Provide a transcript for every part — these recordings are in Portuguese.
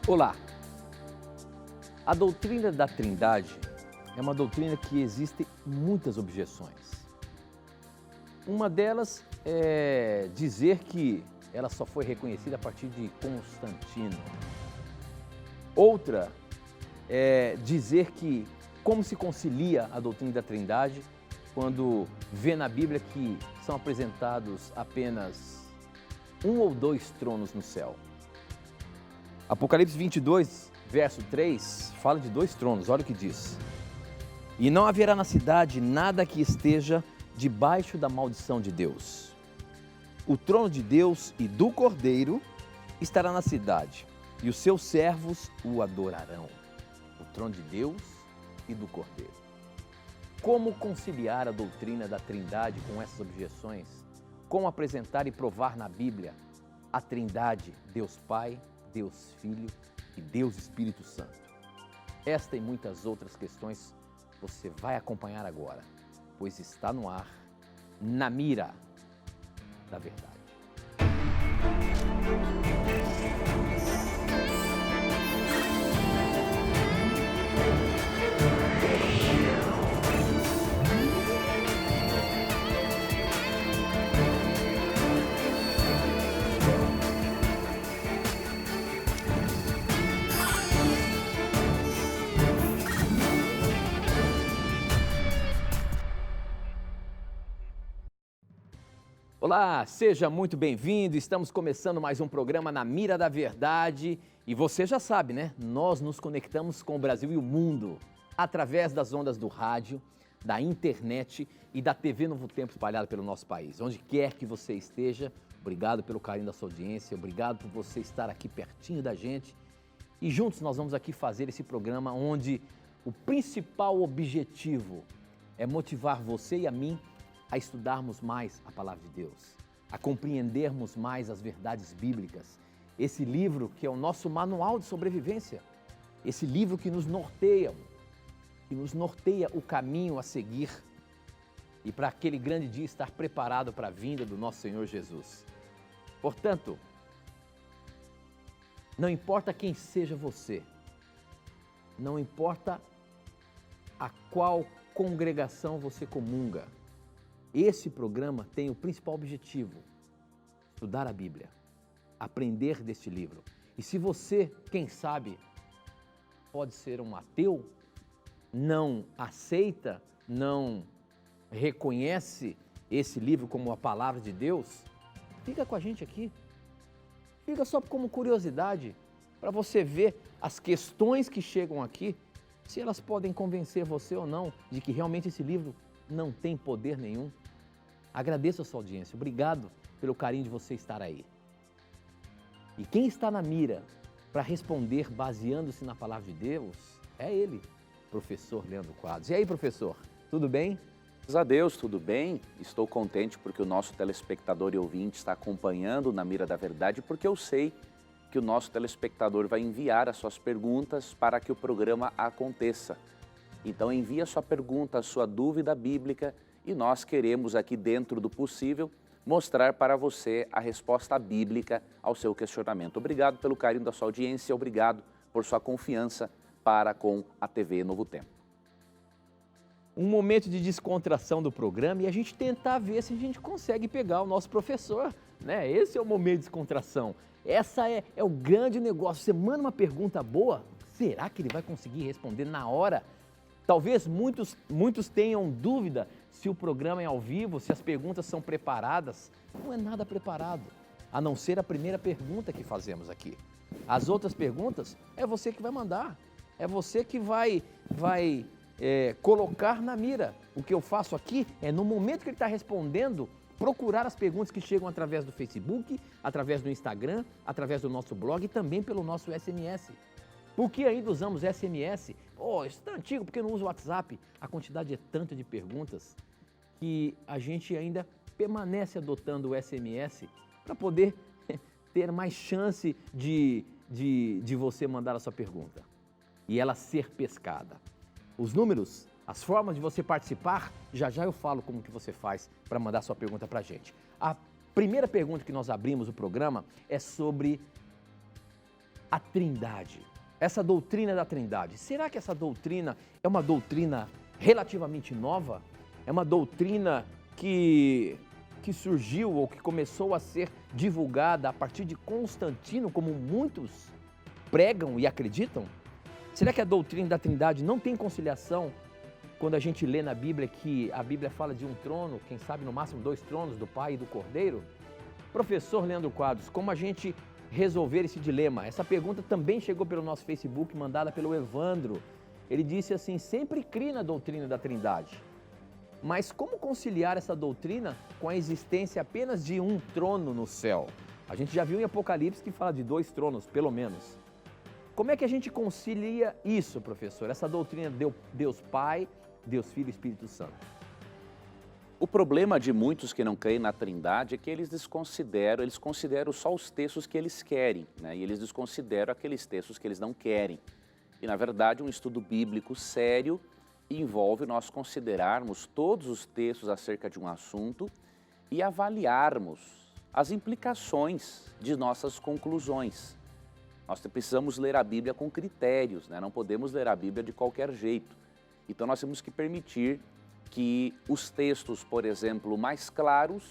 Olá! A doutrina da Trindade é uma doutrina que existem muitas objeções. Uma delas é dizer que ela só foi reconhecida a partir de Constantino. Outra é dizer que como se concilia a doutrina da Trindade quando vê na Bíblia que são apresentados apenas um ou dois tronos no céu. Apocalipse 22, verso 3, fala de dois tronos, olha o que diz. E não haverá na cidade nada que esteja debaixo da maldição de Deus. O trono de Deus e do Cordeiro estará na cidade, e os seus servos o adorarão. O trono de Deus e do Cordeiro. Como conciliar a doutrina da Trindade com essas objeções? Como apresentar e provar na Bíblia a Trindade, Deus Pai, Deus Filho e Deus Espírito Santo? Esta e muitas outras questões você vai acompanhar agora, pois está no ar, Na Mira da Verdade. Olá, seja muito bem-vindo. Estamos começando mais um programa Na Mira da Verdade. E você já sabe, né? Nós nos conectamos com o Brasil e o mundo através das ondas do rádio, da internet e da TV Novo Tempo espalhada pelo nosso país. Onde quer que você esteja, obrigado pelo carinho da sua audiência, obrigado por você estar aqui pertinho da gente. E juntos nós vamos aqui fazer esse programa onde o principal objetivo é motivar você e a mim a estudarmos mais a Palavra de Deus, a compreendermos mais as verdades bíblicas. Esse livro que é o nosso manual de sobrevivência, esse livro que nos norteia o caminho a seguir e para aquele grande dia estar preparado para a vinda do nosso Senhor Jesus. Portanto, não importa quem seja você, não importa a qual congregação você comunga, esse programa tem o principal objetivo: estudar a Bíblia, aprender deste livro. E se você, quem sabe, pode ser um ateu, não aceita, não reconhece esse livro como a palavra de Deus, fica com a gente aqui. Fica só como curiosidade, para você ver as questões que chegam aqui, se elas podem convencer você ou não de que realmente esse livro não tem poder nenhum. Agradeço a sua audiência, obrigado pelo carinho de você estar aí. E quem está na mira para responder baseando-se na palavra de Deus é ele, professor Leandro Quadros. E aí, professor, tudo bem? Graças a Deus, tudo bem. Estou contente porque o nosso telespectador e ouvinte está acompanhando Na Mira da Verdade, porque eu sei que o nosso telespectador vai enviar as suas perguntas para que o programa aconteça. Então envie a sua pergunta, a sua dúvida bíblica, e nós queremos aqui, dentro do possível, mostrar para você a resposta bíblica ao seu questionamento. Obrigado pelo carinho da sua audiência, obrigado por sua confiança para com a TV Novo Tempo. Um momento de descontração do programa e a gente tentar ver se a gente consegue pegar o nosso professor, né? Esse é o momento de descontração. Essa é o grande negócio. Você manda uma pergunta boa, será que ele vai conseguir responder na hora? Talvez muitos tenham dúvida se o programa é ao vivo, se as perguntas são preparadas. Não é nada preparado, a não ser a primeira pergunta que fazemos aqui. As outras perguntas é você que vai mandar, é você que vai colocar na mira. O que eu faço aqui é, no momento que ele está respondendo, procurar as perguntas que chegam através do Facebook, através do Instagram, através do nosso blog e também pelo nosso SMS. Por que ainda usamos SMS? Isso está antigo, porque não usa o WhatsApp? A quantidade é tanta de perguntas que a gente ainda permanece adotando o SMS para poder ter mais chance de você mandar a sua pergunta e ela ser pescada. Os números, as formas de você participar, já eu falo como que você faz para mandar sua pergunta para a gente. A primeira pergunta que nós abrimos o programa é sobre a Trindade, essa doutrina da Trindade, será que essa doutrina é uma doutrina relativamente nova? É uma doutrina que surgiu ou que começou a ser divulgada a partir de Constantino, como muitos pregam e acreditam? Será que a doutrina da Trindade não tem conciliação quando a gente lê na Bíblia que a Bíblia fala de um trono, quem sabe no máximo 2 tronos, do Pai e do Cordeiro? Professor Leandro Quadros, como a gente resolver esse dilema? Essa pergunta também chegou pelo nosso Facebook, mandada pelo Evandro. Ele disse assim: sempre criei na doutrina da Trindade, mas como conciliar essa doutrina com a existência apenas de um trono no céu? A gente já viu em Apocalipse que fala de 2 tronos, pelo menos. Como é que a gente concilia isso, professor? Essa doutrina de Deus Pai, Deus Filho e Espírito Santo? O problema de muitos que não creem na Trindade é que eles consideram só os textos que eles querem, né? E eles desconsideram aqueles textos que eles não querem. E, na verdade, um estudo bíblico sério envolve nós considerarmos todos os textos acerca de um assunto e avaliarmos as implicações de nossas conclusões. Nós precisamos ler a Bíblia com critérios, né? Não podemos ler a Bíblia de qualquer jeito. Então nós temos que permitir que os textos, por exemplo, mais claros,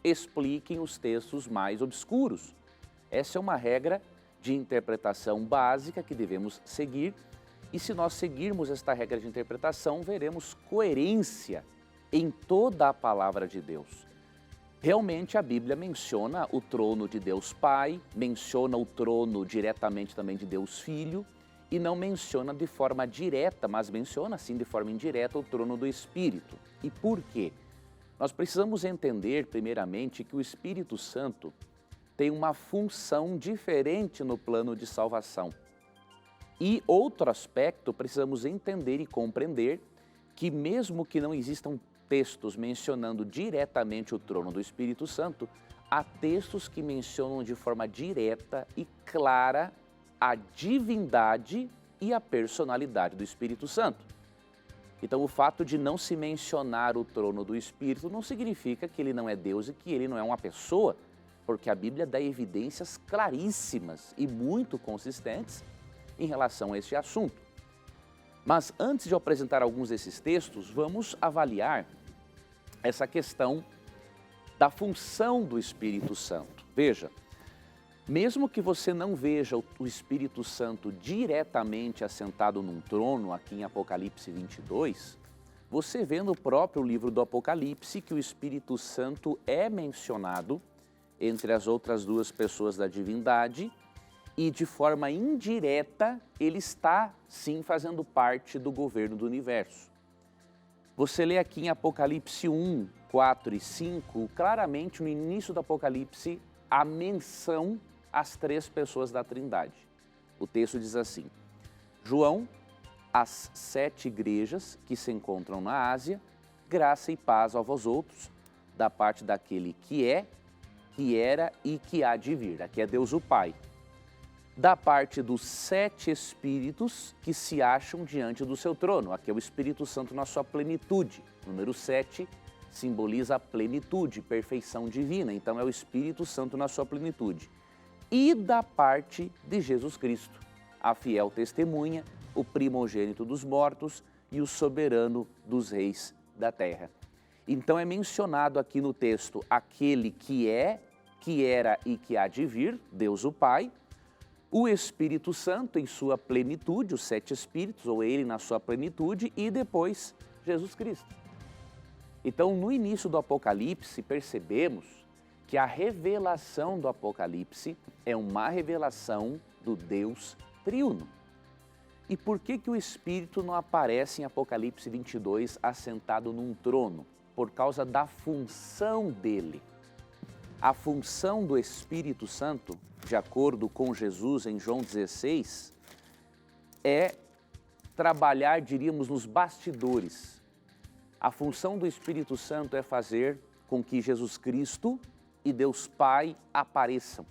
expliquem os textos mais obscuros. Essa é uma regra de interpretação básica que devemos seguir. E se nós seguirmos esta regra de interpretação, veremos coerência em toda a palavra de Deus. Realmente a Bíblia menciona o trono de Deus Pai, menciona o trono diretamente também de Deus Filho, e não menciona de forma direta, mas menciona sim de forma indireta o trono do Espírito. E por quê? Nós precisamos entender primeiramente que o Espírito Santo tem uma função diferente no plano de salvação. E outro aspecto, precisamos entender e compreender que mesmo que não existam textos mencionando diretamente o trono do Espírito Santo, há textos que mencionam de forma direta e clara a divindade e a personalidade do Espírito Santo. Então, o fato de não se mencionar o trono do Espírito não significa que ele não é Deus e que ele não é uma pessoa, porque a Bíblia dá evidências claríssimas e muito consistentes em relação a este assunto. Mas antes de eu apresentar alguns desses textos, vamos avaliar essa questão da função do Espírito Santo. Veja, mesmo que você não veja o Espírito Santo diretamente assentado num trono, aqui em Apocalipse 22, você vê no próprio livro do Apocalipse que o Espírito Santo é mencionado entre as outras 2 pessoas da divindade e de forma indireta ele está sim fazendo parte do governo do universo. Você lê aqui em Apocalipse 1, 4 e 5, claramente no início do Apocalipse, a menção às 3 pessoas da Trindade. O texto diz assim: João, às 7 igrejas que se encontram na Ásia, graça e paz a vós outros, da parte daquele que é, que era e que há de vir. Aqui é Deus o Pai. Da parte dos 7 Espíritos que se acham diante do seu trono. Aqui é o Espírito Santo na sua plenitude. Número 7 simboliza a plenitude, perfeição divina. Então é o Espírito Santo na sua plenitude. E da parte de Jesus Cristo, a fiel testemunha, o primogênito dos mortos e o soberano dos reis da terra. Então é mencionado aqui no texto aquele que é, que era e que há de vir, Deus o Pai, o Espírito Santo em sua plenitude, os 7 Espíritos, ou ele na sua plenitude, e depois Jesus Cristo. Então, no início do Apocalipse, percebemos que a revelação do Apocalipse é uma revelação do Deus triuno. E por que o Espírito não aparece em Apocalipse 22 assentado num trono? Por causa da função dele. A função do Espírito Santo, de acordo com Jesus em João 16, é trabalhar, diríamos, nos bastidores. A função do Espírito Santo é fazer com que Jesus Cristo e Deus Pai apareçam.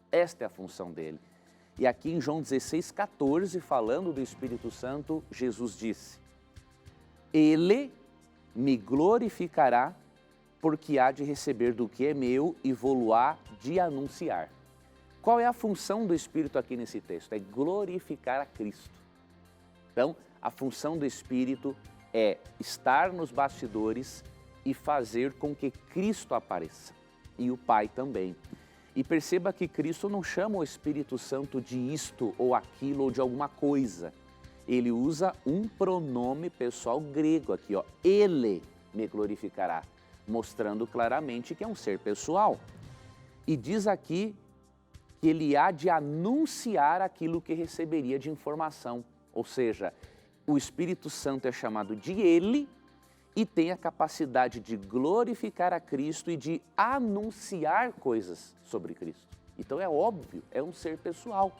Esta é a função dele. E aqui em João 16, 14, falando do Espírito Santo, Jesus disse: Ele me glorificará, porque há de receber do que é meu e vou-lo-á de anunciar. Qual é a função do Espírito aqui nesse texto? É glorificar a Cristo. Então, a função do Espírito é estar nos bastidores e fazer com que Cristo apareça. E o Pai também. E perceba que Cristo não chama o Espírito Santo de isto ou aquilo ou de alguma coisa. Ele usa um pronome pessoal grego aqui, ó. Ele me glorificará, mostrando claramente que é um ser pessoal. E diz aqui que ele há de anunciar aquilo que receberia de informação. Ou seja, o Espírito Santo é chamado de ele e tem a capacidade de glorificar a Cristo e de anunciar coisas sobre Cristo. Então é óbvio, é um ser pessoal.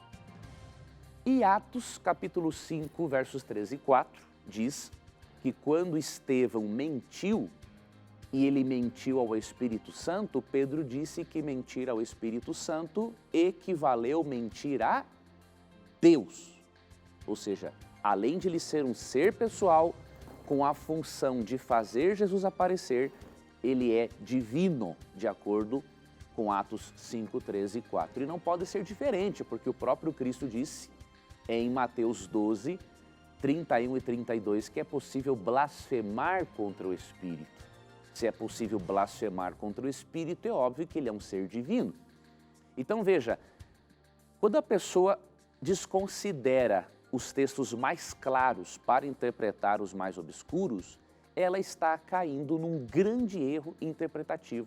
E Atos, capítulo 5, versos 13 e 4, diz que quando Estevão mentiu, e ele mentiu ao Espírito Santo, Pedro disse que mentir ao Espírito Santo equivaleu mentir a Deus. Ou seja, além de ele ser um ser pessoal, com a função de fazer Jesus aparecer, ele é divino, de acordo com Atos 5, 13 e 4. E não pode ser diferente, porque o próprio Cristo disse em Mateus 12, 31 e 32, que é possível blasfemar contra o Espírito. Se é possível blasfemar contra o Espírito, é óbvio que ele é um ser divino. Então veja, quando a pessoa desconsidera os textos mais claros para interpretar os mais obscuros, ela está caindo num grande erro interpretativo.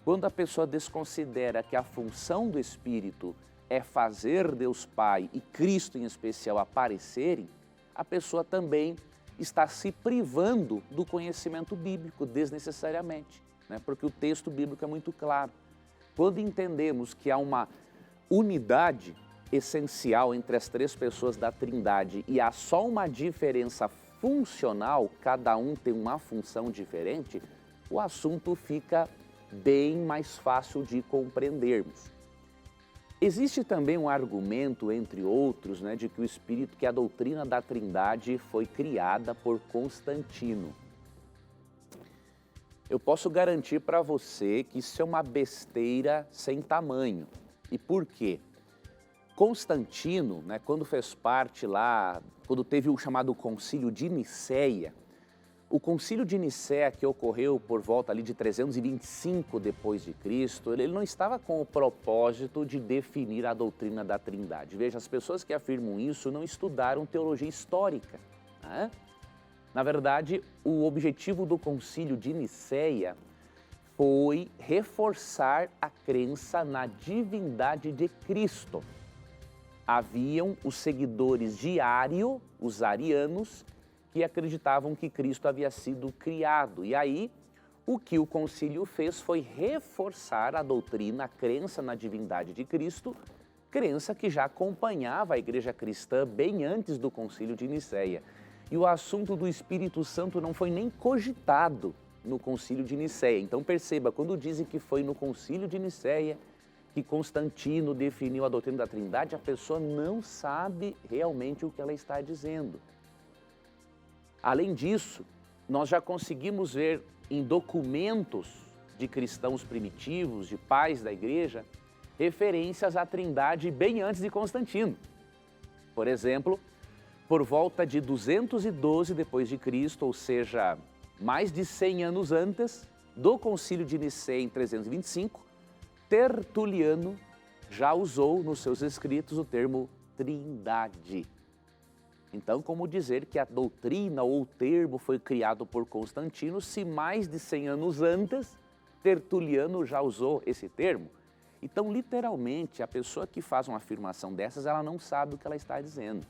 Quando a pessoa desconsidera que a função do Espírito é fazer Deus Pai e Cristo em especial aparecerem, a pessoa também está se privando do conhecimento bíblico desnecessariamente, né? Porque o texto bíblico é muito claro. Quando entendemos que há uma unidade essencial entre as três pessoas da Trindade e há só uma diferença funcional, cada um tem uma função diferente, o assunto fica bem mais fácil de compreendermos. Existe também um argumento, entre outros, né, de que o Espírito, que a doutrina da Trindade foi criada por Constantino. Eu posso garantir para você que isso é uma besteira sem tamanho. E por quê? Constantino, né, quando fez parte lá, quando teve o chamado Concílio de Nicéia, o Concílio de Nicéia, que ocorreu por volta ali de 325 depois de Cristo, ele não estava com o propósito de definir a doutrina da Trindade. Veja, as pessoas que afirmam isso não estudaram teologia histórica, né? Na verdade, o objetivo do Concílio de Nicéia foi reforçar a crença na divindade de Cristo. Haviam os seguidores de Ário, os arianos, que acreditavam que Cristo havia sido criado. E aí, o que o concílio fez foi reforçar a doutrina, a crença na divindade de Cristo, crença que já acompanhava a igreja cristã bem antes do concílio de Nicéia. E o assunto do Espírito Santo não foi nem cogitado no concílio de Nicéia. Então perceba, quando dizem que foi no concílio de Nicéia que Constantino definiu a doutrina da Trindade, a pessoa não sabe realmente o que ela está dizendo. Além disso, nós já conseguimos ver em documentos de cristãos primitivos, de pais da igreja, referências à Trindade bem antes de Constantino. Por exemplo, por volta de 212 depois de Cristo, ou seja, mais de 100 anos antes do Concílio de Nicéia em 325, Tertuliano já usou nos seus escritos o termo Trindade. Então, como dizer que a doutrina ou o termo foi criado por Constantino se mais de 100 anos antes Tertuliano já usou esse termo? Então, literalmente, a pessoa que faz uma afirmação dessas, ela não sabe o que ela está dizendo.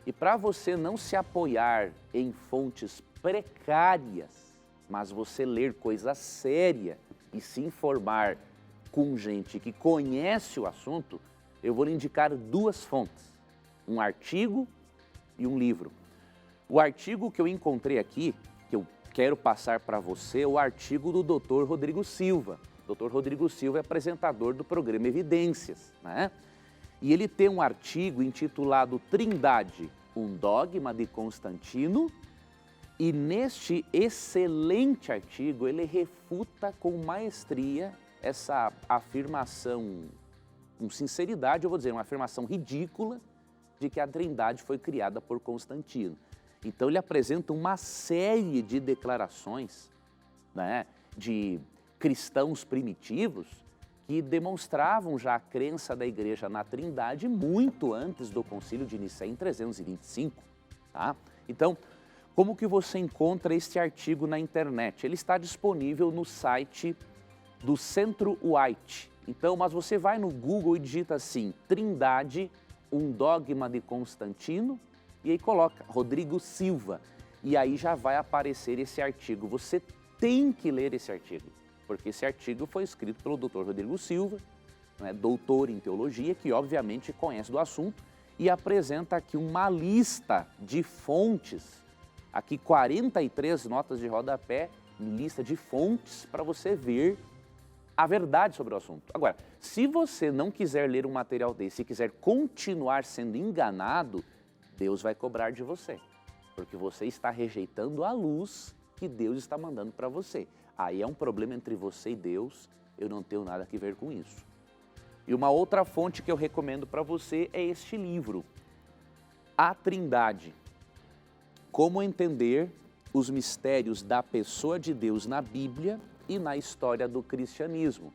E para você não se apoiar em fontes precárias, mas você ler coisa séria e se informar com gente que conhece o assunto, eu vou lhe indicar duas fontes, um artigo e um livro. O artigo que eu encontrei aqui, que eu quero passar para você, é o artigo do Dr. Rodrigo Silva. O Dr. Rodrigo Silva é apresentador do programa Evidências, né? E ele tem um artigo intitulado Trindade, um dogma de Constantino, e neste excelente artigo ele refuta com maestria essa afirmação com sinceridade, eu vou dizer, uma afirmação ridícula de que a Trindade foi criada por Constantino. Então ele apresenta uma série de declarações, né, de cristãos primitivos que demonstravam já a crença da igreja na Trindade muito antes do Concílio de Nicéia em 325. Tá? Então, como que você encontra este artigo na internet? Ele está disponível no site do Centro White. Então, mas você vai no Google e digita assim, Trindade, um dogma de Constantino, e aí coloca Rodrigo Silva, e aí já vai aparecer esse artigo. Você tem que ler esse artigo, porque esse artigo foi escrito pelo Dr. Rodrigo Silva, né, doutor em teologia, que obviamente conhece do assunto, e apresenta aqui uma lista de fontes, aqui 43 notas de rodapé, lista de fontes para você ver a verdade sobre o assunto. Agora, se você não quiser ler um material desse e quiser continuar sendo enganado, Deus vai cobrar de você, porque você está rejeitando a luz que Deus está mandando para você. Aí é um problema entre você e Deus, eu não tenho nada a ver com isso. E uma outra fonte que eu recomendo para você é este livro, A Trindade. Como entender os mistérios da pessoa de Deus na Bíblia e na história do cristianismo.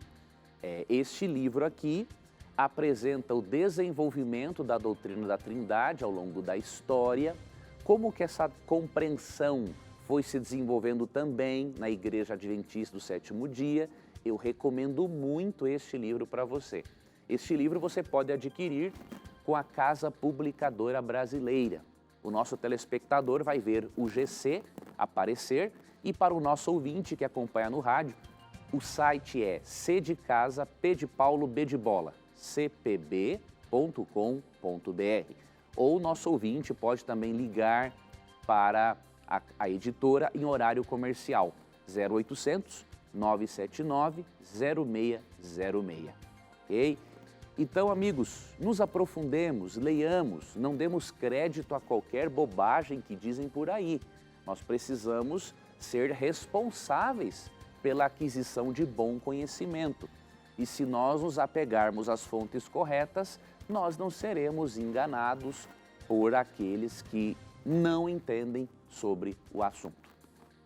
Este livro aqui apresenta o desenvolvimento da doutrina da Trindade ao longo da história, como que essa compreensão foi se desenvolvendo também na Igreja Adventista do Sétimo Dia. Eu recomendo muito este livro para você. Este livro você pode adquirir com a Casa Publicadora Brasileira. O nosso telespectador vai ver o GC aparecer e para o nosso ouvinte que acompanha no rádio, o site é C de casa, P de Paulo, B de bola, cpb.com.br. Ou o nosso ouvinte pode também ligar para a editora em horário comercial, 0800 979 0606. Ok? Então, amigos, nos aprofundemos, leiamos, não demos crédito a qualquer bobagem que dizem por aí. Nós precisamos ser responsáveis pela aquisição de bom conhecimento. E se nós nos apegarmos às fontes corretas, nós não seremos enganados por aqueles que não entendem sobre o assunto.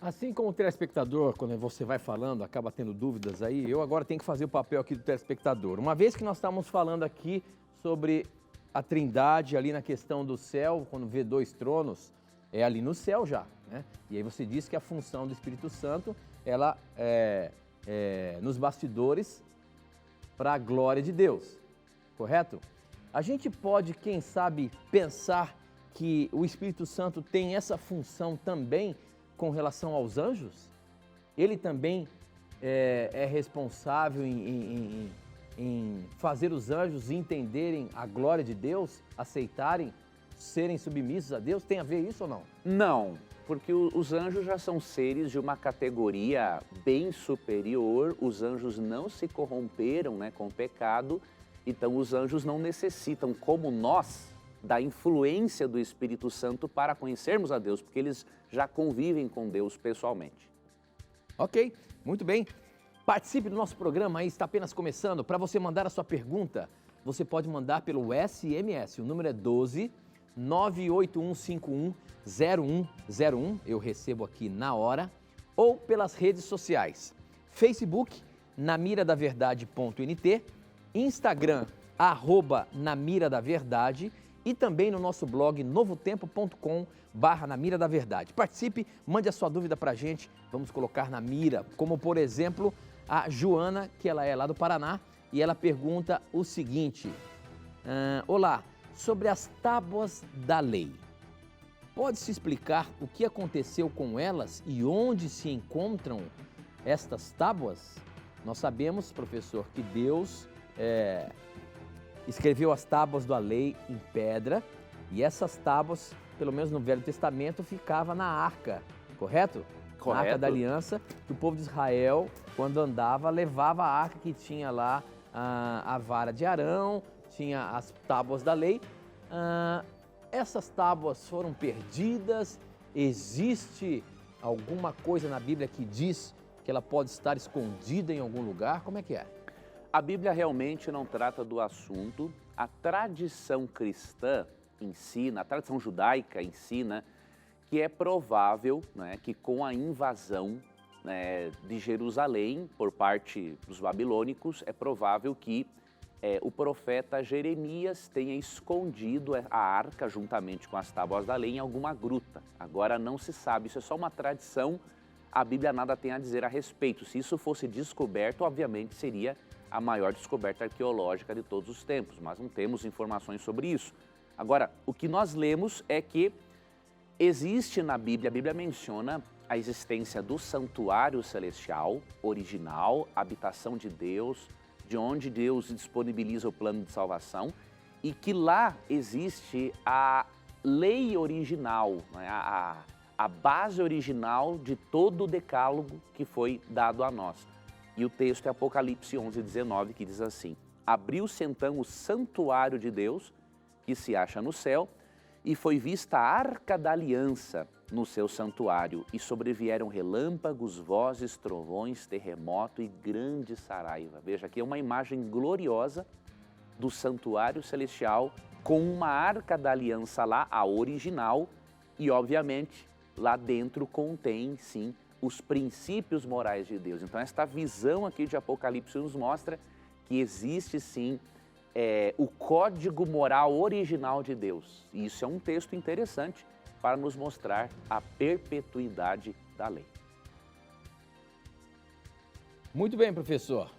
Assim como o telespectador, quando você vai falando, acaba tendo dúvidas aí, eu agora tenho que fazer o papel aqui do telespectador. Uma vez que nós estamos falando aqui sobre a Trindade, ali na questão do céu, quando vê dois tronos, é ali no céu já, né? E aí você diz que a função do Espírito Santo, ela é nos bastidores para a glória de Deus, correto? A gente pode, quem sabe, pensar que o Espírito Santo tem essa função também com relação aos anjos? Ele também é responsável em fazer os anjos entenderem a glória de Deus, aceitarem, serem submissos a Deus? Tem a ver isso ou não? Não, porque os anjos já são seres de uma categoria bem superior, os anjos não se corromperam, né, com o pecado, então os anjos não necessitam, como nós, da influência do Espírito Santo para conhecermos a Deus, porque eles já convivem com Deus pessoalmente. Ok, muito bem. Participe do nosso programa, aí está apenas começando. Para você mandar a sua pergunta, você pode mandar pelo SMS, o número é 12 98151 0101, eu recebo aqui na hora, ou pelas redes sociais, Facebook, namiradaverdade.nt, Instagram, @namiradaverdade, e também no nosso blog novotempo.com/namiradaverdade. Participe, mande a sua dúvida para a gente, vamos colocar na mira, como por exemplo a Joana, que ela é lá do Paraná, e ela pergunta o seguinte, olá, sobre as tábuas da lei, pode-se explicar o que aconteceu com elas e onde se encontram estas tábuas? Nós sabemos, professor, que Deus escreveu as tábuas da lei em pedra e essas tábuas, pelo menos no Velho Testamento, ficava na arca, correto? Correto. Na arca da aliança, que o povo de Israel, quando andava, levava a arca que tinha lá a vara de Arão, tinha as tábuas da lei. Essas tábuas foram perdidas? Existe alguma coisa na Bíblia que diz que ela pode estar escondida em algum lugar? Como é que é? A Bíblia realmente não trata do assunto. A tradição cristã ensina, a tradição judaica ensina que é provável, né, que com a invasão, né, de Jerusalém por parte dos babilônicos, é provável que o profeta Jeremias tenha escondido a arca juntamente com as tábuas da lei em alguma gruta. Agora não se sabe, isso é só uma tradição, a Bíblia nada tem a dizer a respeito. Se isso fosse descoberto, obviamente seria a maior descoberta arqueológica de todos os tempos, mas não temos informações sobre isso. Agora, o que nós lemos é que existe na Bíblia, a Bíblia menciona a existência do santuário celestial, original, habitação de Deus, de onde Deus disponibiliza o plano de salvação, e que lá existe a lei original, né, a base original de todo o decálogo que foi dado a nós. E o texto é Apocalipse 11:19, que diz assim: abriu-se então o santuário de Deus, que se acha no céu, e foi vista a arca da aliança no seu santuário, e sobrevieram relâmpagos, vozes, trovões, terremoto e grande saraiva. Veja, aqui é uma imagem gloriosa do santuário celestial, com uma arca da aliança lá, a original, e obviamente lá dentro contém, sim, os princípios morais de Deus. Então esta visão aqui de Apocalipse nos mostra que existe sim o código moral original de Deus. E isso é um texto interessante para nos mostrar a perpetuidade da lei. Muito bem, professor.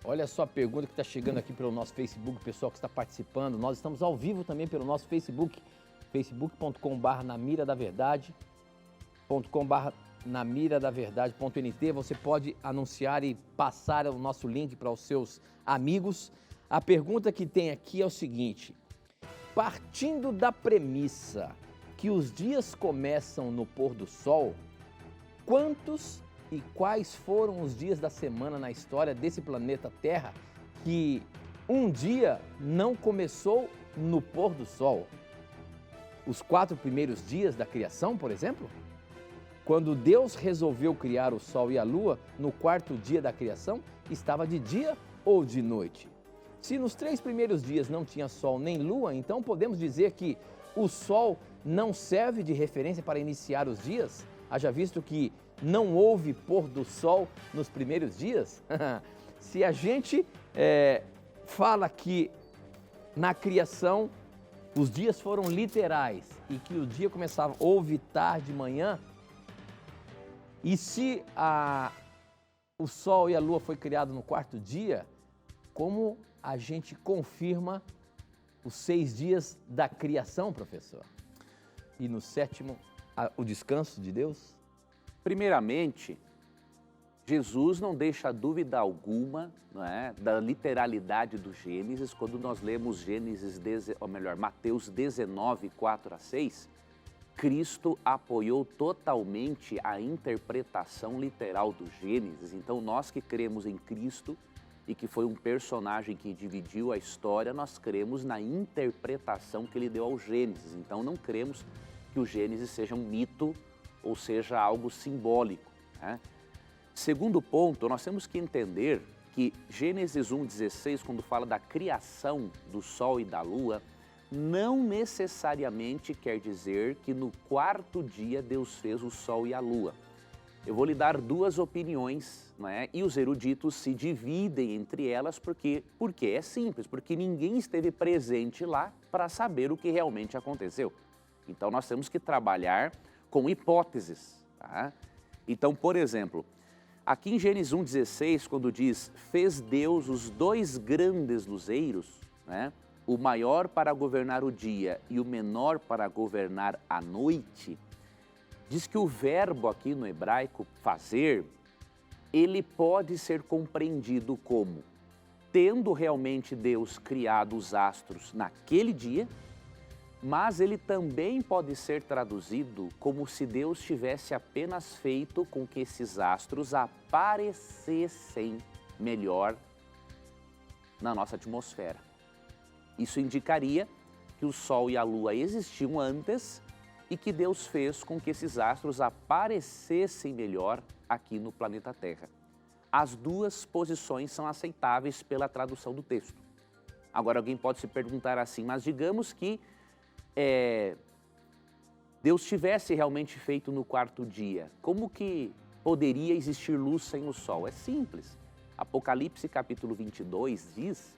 Olha só a pergunta que está chegando aqui pelo nosso Facebook, o pessoal que está participando. Nós estamos ao vivo também pelo nosso Facebook, facebook.com/namiradaverdade.com/namiradaverdade.nt. Você pode anunciar e passar o nosso link para os seus amigos. A pergunta que tem aqui é o seguinte: partindo da premissa que os dias começam no pôr do sol, quantos e quais foram os dias da semana na história desse planeta Terra que um dia não começou no pôr do sol? Os 4 primeiros dias da criação, por exemplo? Quando Deus resolveu criar o sol e a lua, no 4º dia da criação, estava de dia ou de noite? Se nos 3 primeiros dias não tinha sol nem lua, então podemos dizer que o sol não serve de referência para iniciar os dias? Haja visto que não houve pôr do sol nos primeiros dias? Se a gente fala que na criação os dias foram literais e que o dia começava, houve tarde, manhã, e se o sol e a lua foi criado no 4º dia, como a gente confirma os 6 dias da criação, professor? E no 7º, o descanso de Deus? Primeiramente, Jesus não deixa dúvida alguma, não é, da literalidade do Gênesis. Quando nós lemos Mateus 19, 4-6, Cristo apoiou totalmente a interpretação literal do Gênesis. Então, nós que cremos em Cristo e que foi um personagem que dividiu a história, nós cremos na interpretação que ele deu ao Gênesis. Então, não cremos que o Gênesis seja um mito ou seja algo simbólico, né? Segundo ponto, nós temos que entender que Gênesis 1,16, quando fala da criação do sol e da lua, não necessariamente quer dizer que no 4º dia Deus fez o sol e a lua. Eu vou lhe dar 2 opiniões, né? E os eruditos se dividem entre elas porque é simples, porque ninguém esteve presente lá para saber o que realmente aconteceu. Então nós temos que trabalhar com hipóteses, tá? Então, por exemplo, aqui em Gênesis 1,16, quando diz, fez Deus os 2 grandes luzeiros, né? O maior para governar o dia e o menor para governar a noite, diz que o verbo aqui no hebraico, fazer, ele pode ser compreendido como tendo realmente Deus criado os astros naquele dia, mas ele também pode ser traduzido como se Deus tivesse apenas feito com que esses astros aparecessem melhor na nossa atmosfera. Isso indicaria que o Sol e a Lua existiam antes e que Deus fez com que esses astros aparecessem melhor aqui no planeta Terra. as duas posições são aceitáveis pela tradução do texto. Agora, alguém pode se perguntar assim, mas digamos que Deus tivesse realmente feito no quarto dia, como que poderia existir luz sem o sol? É simples. Apocalipse capítulo 22 diz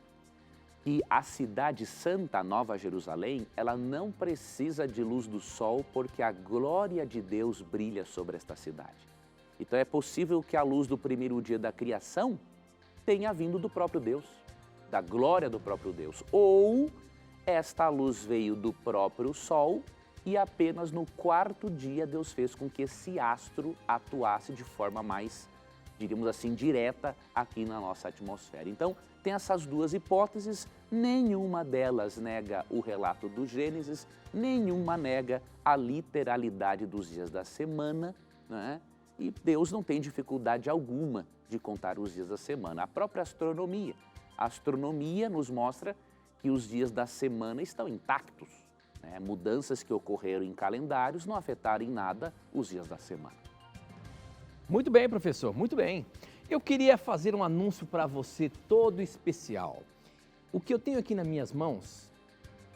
que a cidade santa, a Nova Jerusalém, ela não precisa de luz do sol porque a glória de Deus brilha sobre esta cidade. Então é possível que a luz do primeiro dia da criação tenha vindo do próprio Deus, da glória do próprio Deus. Ou esta luz veio do próprio sol e apenas no quarto dia Deus fez com que esse astro atuasse de forma mais, diríamos assim, direta aqui na nossa atmosfera. Então, tem essas duas hipóteses, nenhuma delas nega o relato do Gênesis, nenhuma nega a literalidade dos dias da semana, né? E Deus não tem dificuldade alguma de contar os dias da semana. A própria astronomia. A astronomia nos mostra que os dias da semana estão intactos, né? Mudanças que ocorreram em calendários não afetaram em nada os dias da semana. Muito bem, professor, muito bem. Eu queria fazer um anúncio para você todo especial. O que eu tenho aqui nas minhas mãos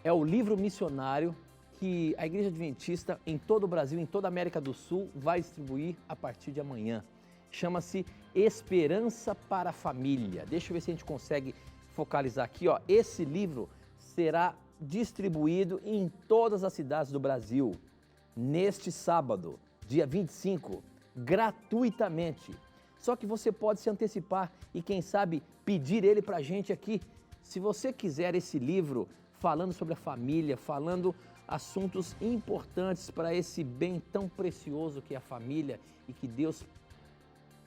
é o livro missionário que a Igreja Adventista em todo o Brasil, em toda a América do Sul, vai distribuir a partir de amanhã. Chama-se Esperança para a Família. Deixa eu ver se a gente consegue focalizar aqui, ó. Esse livro será distribuído em todas as cidades do Brasil neste sábado, dia 25, gratuitamente. Só que você pode se antecipar e, quem sabe, pedir ele para a gente aqui. Se você quiser esse livro falando sobre a família, falando assuntos importantes para esse bem tão precioso que é a família e que Deus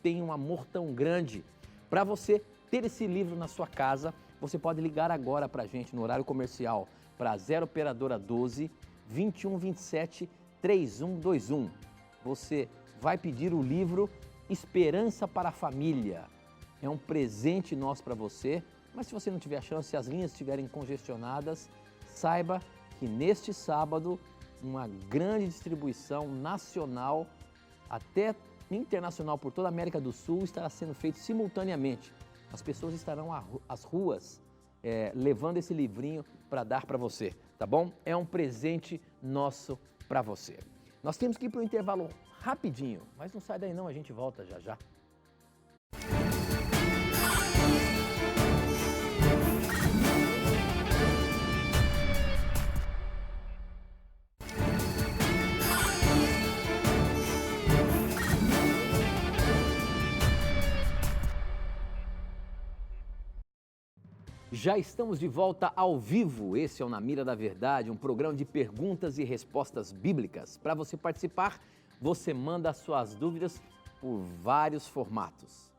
tem um amor tão grande, para você ter esse livro na sua casa, você pode ligar agora para a gente no horário comercial para 0 operadora 12 2127 3121. Você vai pedir o livro Esperança para a Família. É um presente nosso para você, mas se você não tiver chance, se as linhas estiverem congestionadas, saiba que neste sábado uma grande distribuição nacional, até internacional por toda a América do Sul, estará sendo feito simultaneamente. As pessoas estarão às ruas levando esse livrinho para dar para você, tá bom? É um presente nosso para você. Nós temos que ir para o intervalo rapidinho, mas não sai daí não, a gente volta já já. Já estamos de volta ao vivo. Esse é o Na Mira da Verdade, um programa de perguntas e respostas bíblicas. Para você participar, você manda suas dúvidas por vários formatos.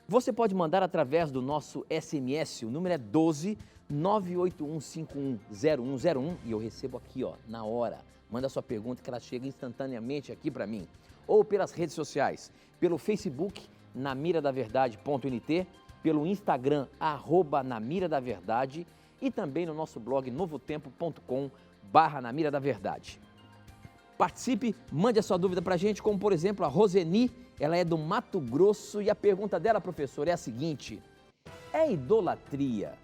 Você pode mandar através do nosso SMS, o número é 12 981510101 e eu recebo aqui, ó, na hora. Manda sua pergunta que ela chega instantaneamente aqui para mim. Ou pelas redes sociais, pelo Facebook, namiradaverdade.nt, pelo Instagram, @namiradaverdade e também no nosso blog novotempo.com/namiradaverdade. Participe, mande a sua dúvida para a gente, como por exemplo a Roseni, ela é do Mato Grosso e a pergunta dela, professor, é a seguinte: é idolatria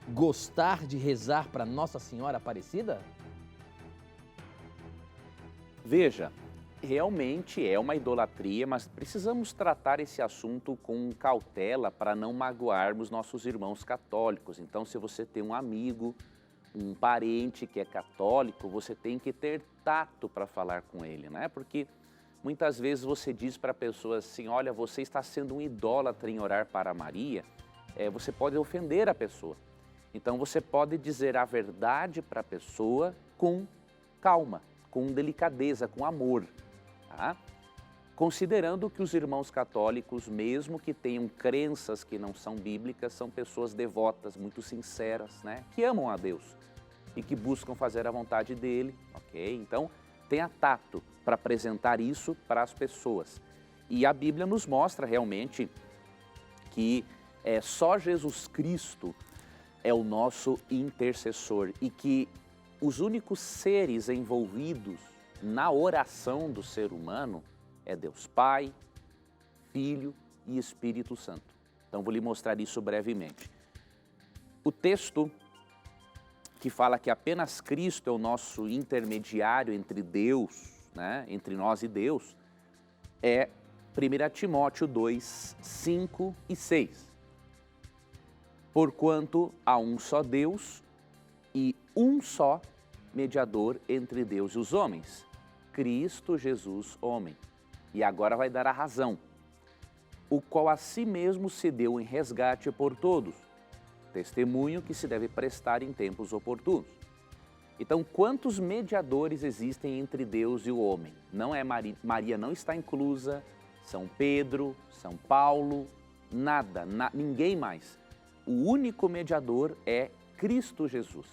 gostar de rezar para Nossa Senhora Aparecida? Veja, realmente é uma idolatria, mas precisamos tratar esse assunto com cautela para não magoarmos nossos irmãos católicos. Então, se você tem um amigo, um parente que é católico, você tem que ter tato para falar com ele, né? Porque muitas vezes você diz para a pessoa assim, olha, você está sendo um idólatra em orar para Maria, você pode ofender a pessoa. Então, você pode dizer a verdade para a pessoa com calma, com delicadeza, com amor. Tá? Considerando que os irmãos católicos, mesmo que tenham crenças que não são bíblicas, são pessoas devotas, muito sinceras, né? Que amam a Deus e que buscam fazer a vontade dele, ok? Então, tenha tato para apresentar isso para as pessoas. E a Bíblia nos mostra realmente que só Jesus Cristo é o nosso intercessor e que os únicos seres envolvidos na oração do ser humano é Deus Pai, Filho e Espírito Santo. Então, vou lhe mostrar isso brevemente. O texto que fala que apenas Cristo é o nosso intermediário entre Deus, né, entre nós e Deus, é 1 Timóteo 2, 5 e 6. Porquanto há um só Deus e um só mediador entre Deus e os homens, Cristo Jesus, homem. E agora vai dar a razão, o qual a si mesmo se deu em resgate por todos, testemunho que se deve prestar em tempos oportunos. Então, quantos mediadores existem entre Deus e o homem? Não é Maria não está inclusa, São Pedro, São Paulo, nada, ninguém mais. O único mediador é Cristo Jesus.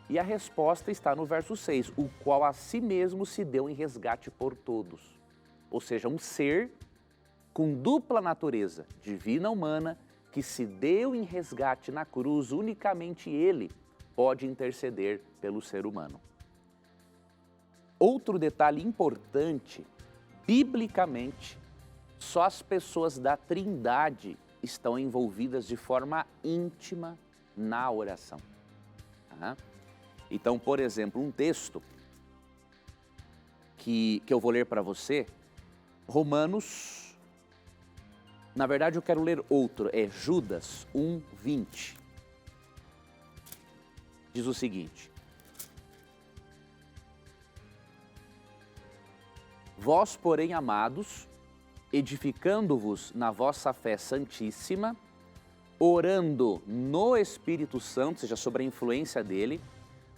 E a resposta está no verso 6, o qual a si mesmo se deu em resgate por todos. Ou seja, um ser com dupla natureza, divina e humana, que se deu em resgate na cruz, unicamente Ele pode interceder pelo ser humano. Outro detalhe importante, biblicamente, só as pessoas da Trindade estão envolvidas de forma íntima na oração. Então, por exemplo, um texto que eu vou ler para você, Romanos, na verdade eu quero ler outro, é Judas 1, 20. Diz o seguinte: vós, porém, amados, edificando-vos na vossa fé santíssima, orando no Espírito Santo, ou seja, sobre a influência dele,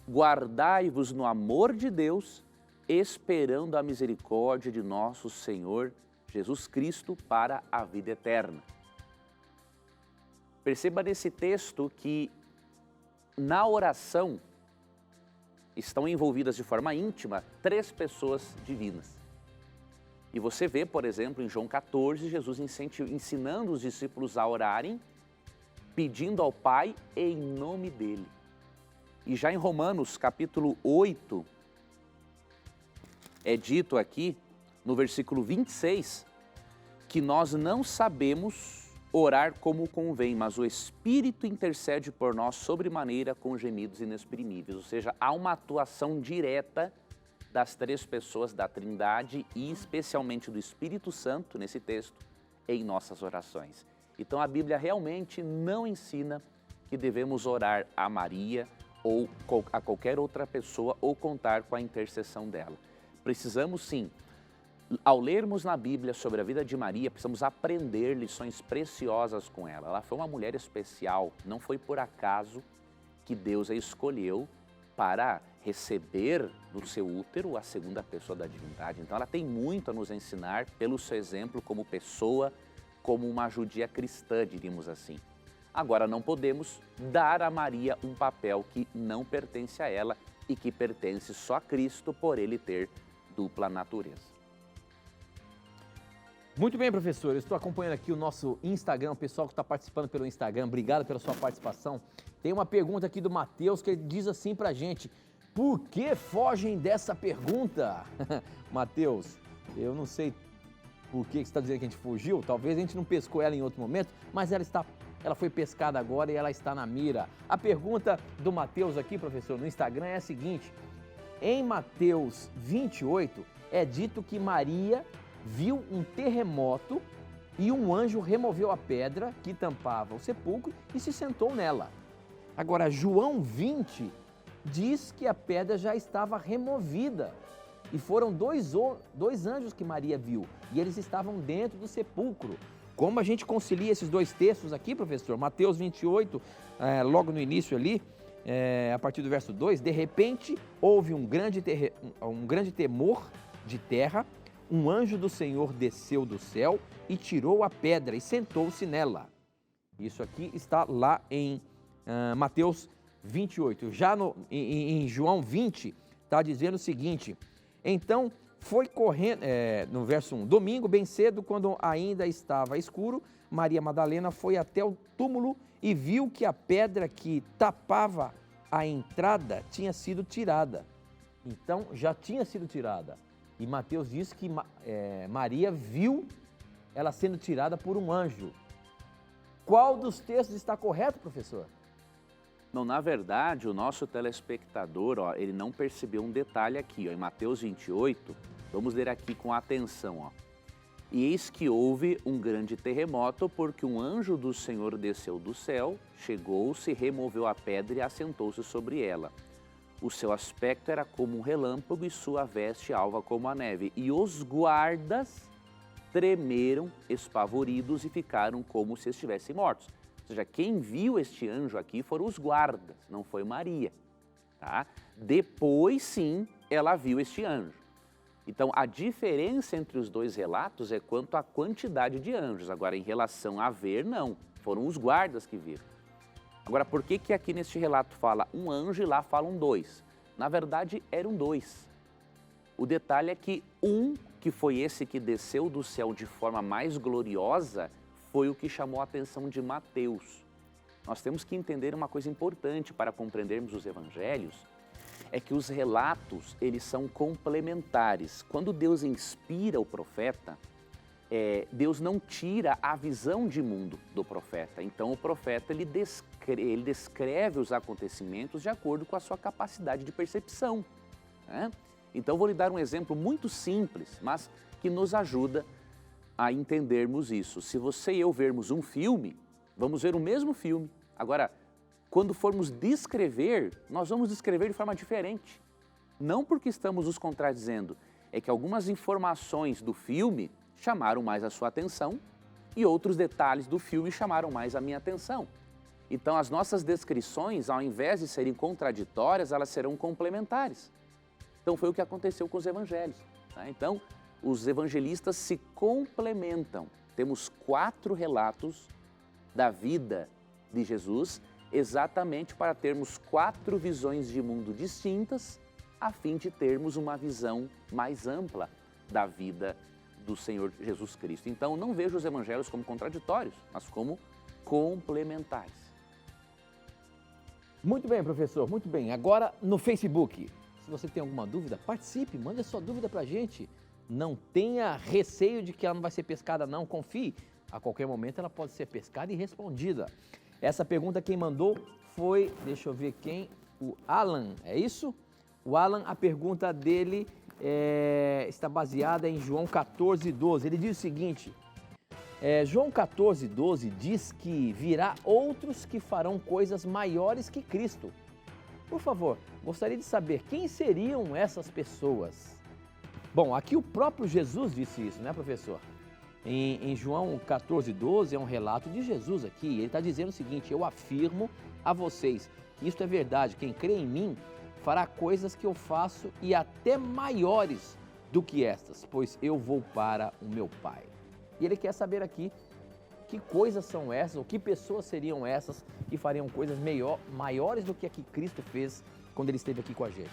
guardai-vos no amor de Deus, esperando a misericórdia de nosso Senhor Jesus Cristo para a vida eterna. Perceba nesse texto que na oração estão envolvidas de forma íntima 3 pessoas divinas. E você vê, por exemplo, em João 14, Jesus ensinando os discípulos a orarem, pedindo ao Pai em nome dele. E já em Romanos capítulo 8, é dito aqui, no versículo 26, que nós não sabemos orar como convém, mas o Espírito intercede por nós sobremaneira com gemidos inexprimíveis. Ou seja, há uma atuação direta das 3 pessoas da Trindade e especialmente do Espírito Santo, nesse texto, em nossas orações. Então a Bíblia realmente não ensina que devemos orar a Maria ou a qualquer outra pessoa ou contar com a intercessão dela. Precisamos sim, ao lermos na Bíblia sobre a vida de Maria, precisamos aprender lições preciosas com ela. Ela foi uma mulher especial, não foi por acaso que Deus a escolheu para receber do seu útero a segunda pessoa da divindade. Então ela tem muito a nos ensinar pelo seu exemplo como pessoa, como uma judia cristã, diríamos assim. Agora, não podemos dar a Maria um papel que não pertence a ela e que pertence só a Cristo por ele ter dupla natureza. Muito bem, professor. Eu estou acompanhando aqui o nosso Instagram, o pessoal que está participando pelo Instagram. Obrigado pela sua participação. Tem uma pergunta aqui do Matheus que ele diz assim pra gente: por que fogem dessa pergunta? Matheus, eu não sei por que você está dizendo que a gente fugiu. Talvez a gente não pescou ela em outro momento, mas ela foi pescada agora e ela está na mira. A pergunta do Matheus aqui, professor, no Instagram é a seguinte: em Mateus 28 é dito que Maria viu um terremoto e um anjo removeu a pedra que tampava o sepulcro e se sentou nela. Agora, João 20 diz que a pedra já estava removida e foram dois anjos que Maria viu e eles estavam dentro do sepulcro. Como a gente concilia esses 2 textos aqui, professor? Mateus 28, logo no início ali, a partir do verso 2, de repente houve um grande temor de terra, um anjo do Senhor desceu do céu e tirou a pedra e sentou-se nela. Isso aqui está lá em Mateus 28. Já em João 20, está dizendo o seguinte: então foi correndo, no verso 1, domingo bem cedo, quando ainda estava escuro, Maria Madalena foi até o túmulo e viu que a pedra que tapava a entrada tinha sido tirada. Então já tinha sido tirada. E Mateus diz que Maria viu ela sendo tirada por um anjo. Qual dos textos está correto, professor? Não, na verdade, o nosso telespectador, ó, ele não percebeu um detalhe aqui, ó, em Mateus 28, vamos ler aqui com atenção, ó. E eis que houve um grande terremoto, porque um anjo do Senhor desceu do céu, chegou-se, removeu a pedra e assentou-se sobre ela. O seu aspecto era como um relâmpago e sua veste alva como a neve. E os guardas tremeram, espavoridos, e ficaram como se estivessem mortos. Ou seja, quem viu este anjo aqui foram os guardas, não foi Maria. Tá? Depois, sim, ela viu este anjo. Então, a diferença entre os dois relatos é quanto à quantidade de anjos. Agora, em relação a ver, não. Foram os guardas que viram. Agora, por que que aqui neste relato fala um anjo e lá falam dois? Na verdade, eram dois. O detalhe é que um, que foi esse que desceu do céu de forma mais gloriosa, foi o que chamou a atenção de Mateus. Nós temos que entender uma coisa importante para compreendermos os evangelhos, é que os relatos, eles são complementares. Quando Deus inspira o profeta, Deus não tira a visão de mundo do profeta. Então, o profeta, ele descreve os acontecimentos de acordo com a sua capacidade de percepção, né? Então, vou lhe dar um exemplo muito simples, mas que nos ajuda a entendermos isso. Se você e eu vermos um filme, vamos ver o mesmo filme. Agora, quando formos descrever, nós vamos descrever de forma diferente. Não porque estamos nos contradizendo, é que algumas informações do filme chamaram mais a sua atenção e outros detalhes do filme chamaram mais a minha atenção. Então, as nossas descrições, ao invés de serem contraditórias, elas serão complementares. Então, foi o que aconteceu com os evangelhos, tá? Então, os evangelistas se complementam. Temos 4 relatos da vida de Jesus, exatamente para termos 4 visões de mundo distintas, a fim de termos uma visão mais ampla da vida do Senhor Jesus Cristo. Então, não vejo os evangelhos como contraditórios, mas como complementares. Muito bem, professor, muito bem. Agora, no Facebook, se você tem alguma dúvida, participe, mande a sua dúvida para a gente. Não tenha receio de que ela não vai ser pescada, não. Confie, a qualquer momento ela pode ser pescada e respondida. Essa pergunta quem mandou foi, deixa eu ver quem, o Alan, é isso? O Alan, a pergunta dele está baseada em João 14:12. Ele diz o seguinte, João 14:12 diz que virá outros que farão coisas maiores que Cristo. Por favor, gostaria de saber quem seriam essas pessoas. Bom, aqui o próprio Jesus disse isso, né, professor? Em João 14:12 é um relato de Jesus aqui. Ele está dizendo o seguinte, eu afirmo a vocês que isto é verdade, quem crê em mim fará coisas que eu faço e até maiores do que estas, pois eu vou para o meu Pai. E ele quer saber aqui que coisas são essas, ou que pessoas seriam essas que fariam coisas maiores do que a que Cristo fez quando ele esteve aqui com a gente.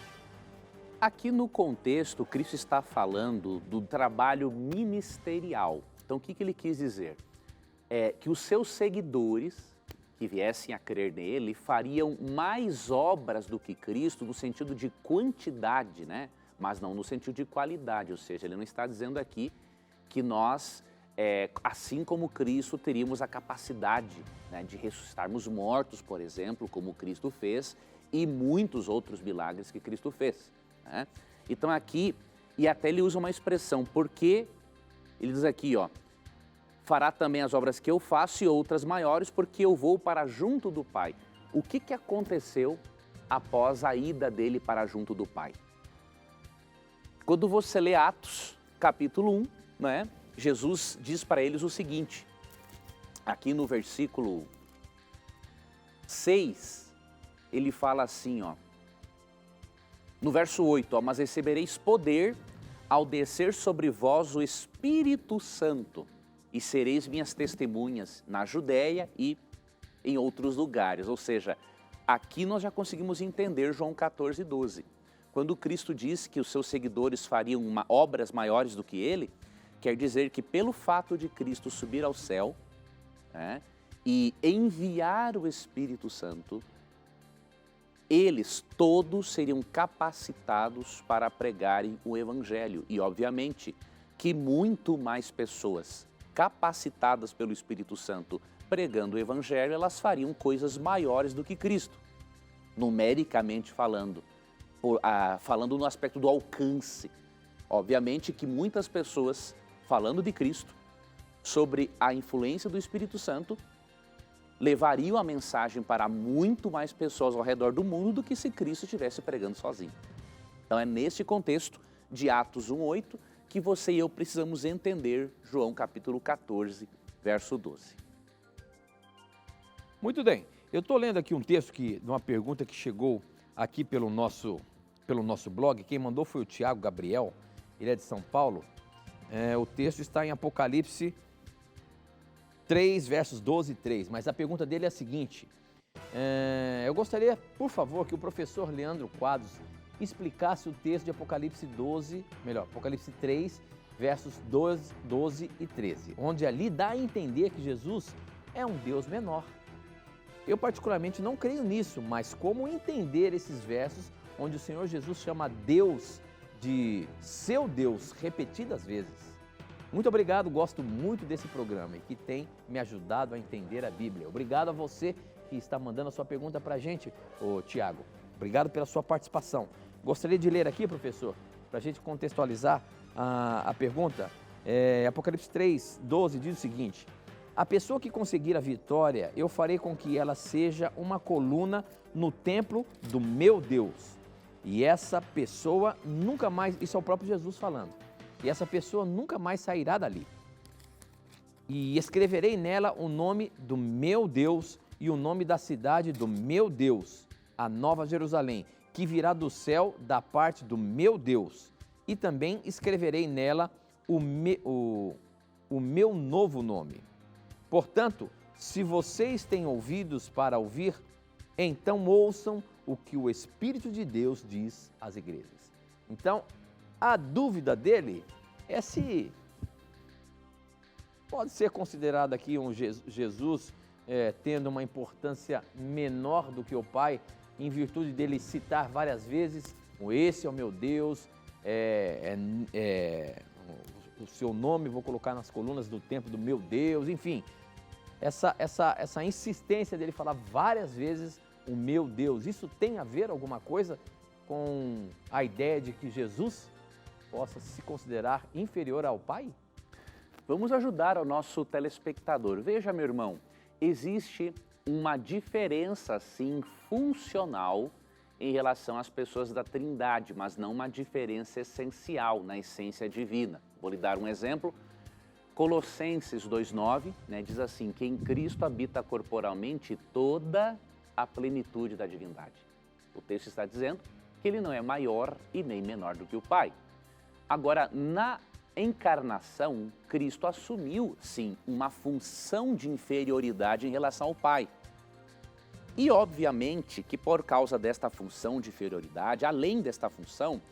Aqui no contexto, Cristo está falando do trabalho ministerial. Então, o que ele quis dizer? Que os seus seguidores que viessem a crer nele fariam mais obras do que Cristo no sentido de quantidade, né? Mas não no sentido de qualidade. Ou seja, ele não está dizendo aqui que nós, assim como Cristo, teríamos a capacidade, né, de ressuscitarmos mortos, por exemplo, como Cristo fez, e muitos outros milagres que Cristo fez. Né? Então aqui, e até ele usa uma expressão, porque ele diz aqui, ó, fará também as obras que eu faço e outras maiores, porque eu vou para junto do Pai. O que aconteceu após a ida dele para junto do Pai? Quando você lê Atos, capítulo 1, né, Jesus diz para eles o seguinte, aqui no versículo 6, ele fala assim, ó, no verso 8, ó, mas recebereis poder ao descer sobre vós o Espírito Santo e sereis minhas testemunhas na Judéia e em outros lugares. Ou seja, aqui nós já conseguimos entender João 14:12. Quando Cristo diz que os seus seguidores fariam obras maiores do que ele, quer dizer que pelo fato de Cristo subir ao céu, né, e enviar o Espírito Santo, eles todos seriam capacitados para pregarem o Evangelho. E, obviamente, que muito mais pessoas capacitadas pelo Espírito Santo pregando o Evangelho, elas fariam coisas maiores do que Cristo, numericamente falando, falando no aspecto do alcance. Obviamente que muitas pessoas, falando de Cristo, sobre a influência do Espírito Santo, levariam a mensagem para muito mais pessoas ao redor do mundo do que se Cristo estivesse pregando sozinho. Então é nesse contexto de Atos 1:8 que você e eu precisamos entender João capítulo 14, verso 12. Muito bem, eu estou lendo aqui um texto de uma pergunta que chegou aqui pelo nosso blog. Quem mandou foi o Tiago Gabriel, ele é de São Paulo. O texto está em Apocalipse 3, versos 12 e 3, mas a pergunta dele é a seguinte: eu gostaria, por favor, que o professor Leandro Quadros explicasse o texto de Apocalipse 3, versos 12 e 13, onde ali dá a entender que Jesus é um Deus menor. Eu particularmente não creio nisso, mas como entender esses versos onde o Senhor Jesus chama Deus de seu Deus repetidas vezes? Muito obrigado, gosto muito desse programa e que tem me ajudado a entender a Bíblia. Obrigado a você que está mandando a sua pergunta para a gente, Tiago. Obrigado pela sua participação. Gostaria de ler aqui, professor, para a gente contextualizar a pergunta. Apocalipse 3, 12 diz o seguinte: a pessoa que conseguir a vitória, eu farei com que ela seja uma coluna no templo do meu Deus. E essa pessoa nunca mais, isso é o próprio Jesus falando, e essa pessoa nunca mais sairá dali. E escreverei nela o nome do meu Deus e o nome da cidade do meu Deus, a Nova Jerusalém, que virá do céu da parte do meu Deus. E também escreverei nela o meu novo nome. Portanto, se vocês têm ouvidos para ouvir, então ouçam o que o Espírito de Deus diz às igrejas. Então, a dúvida dele é se pode ser considerado aqui um Jesus tendo uma importância menor do que o Pai, em virtude dele citar várias vezes: esse é o meu Deus, o seu nome vou colocar nas colunas do templo do meu Deus, enfim. Essa insistência dele falar várias vezes o meu Deus, isso tem a ver alguma coisa com a ideia de que Jesus possa se considerar inferior ao Pai? Vamos ajudar o nosso telespectador. Veja, meu irmão, existe uma diferença, sim, funcional em relação às pessoas da Trindade, mas não uma diferença essencial na essência divina. Vou lhe dar um exemplo. Colossenses 2:9, diz assim: que em Cristo habita corporalmente toda a plenitude da divindade. O texto está dizendo que ele não é maior e nem menor do que o Pai. Agora, na encarnação, Cristo assumiu, sim, uma função de inferioridade em relação ao Pai. E, obviamente, que por causa desta função de inferioridade, além desta função,